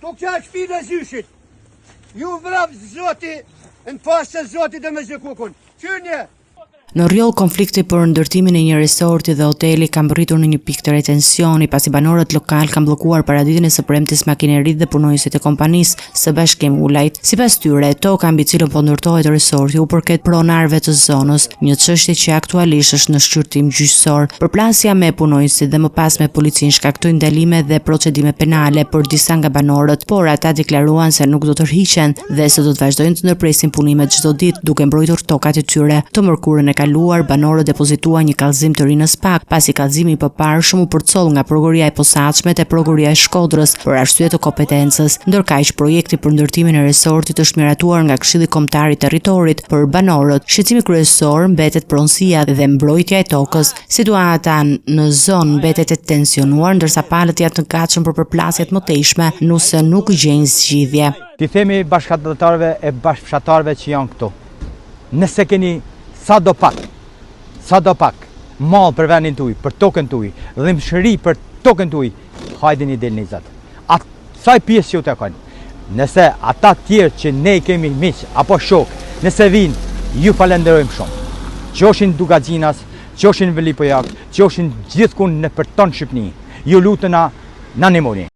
Tuk që është file zyshit. Ju vrap zoti, në pas se zoti dhe me zëkukun. Qyrnje! Në rjoll, konflikti për ndërtimin e një resorti dhe hoteli ka mbërritur në një pikë të retensioni, pasi banorët lokal kanë bllokuar paraditjen e së premtes makineritë dhe punonjësit e kompanisë së Bashkim Ulajt. Sipas tyre, toka mbi cilën po ndërtohet resorti u përket pronarëve të zonës, një çështje që aktualisht është në shqyrtim gjyqësor. Përplasja me punonjësit dhe më pas me policinë shkaktoi ndalime dhe procedime penale për disa nga banorët, por ata deklaruan se nuk do të tërhiqen dhe se do të vazhdojnë të ndërpresin punimet çdo ditë duke mbrojtur tokat e tyre. Të mërkurën e kaluar, banorët depozituan një kallëzim të ri në SPAK, pasi kallëzimi i përparshëm u përcoll nga prokuria e posaçme te prokuria e Shkodrës për arsye të kompetencës. Ndërkaq, projekti për ndërtimin e resortit është miratuar nga Këshilli Kombëtar i Territorit për banorët. Shqetësimi kryesor mbetet pronësia dhe mbrojtja e tokës. Situata në zonë mbetet e tensionuar, ndërsa palët janë të gatshëm për përplasje të mëtejshme, nëse nuk gjejnë zgjidhje. Ti themi bashkëtarëve e bashkëfshatarëve që janë këtu. Nëse keni sa do pak mall për vendin tuaj, për tokën tuaj, dhimbshëri për tokën tuaj, hajdeni delnizat. Saj pjesë ju të kanë. Nëse ata tjerë që ne kemi miq apo shok, nëse vinë, ju falenderojmë shumë. Qoshin Dugaxhinas, qoshin Velipojak, qoshin gjithkund në përton Shqipëni. Ju lutem na ndihmoni.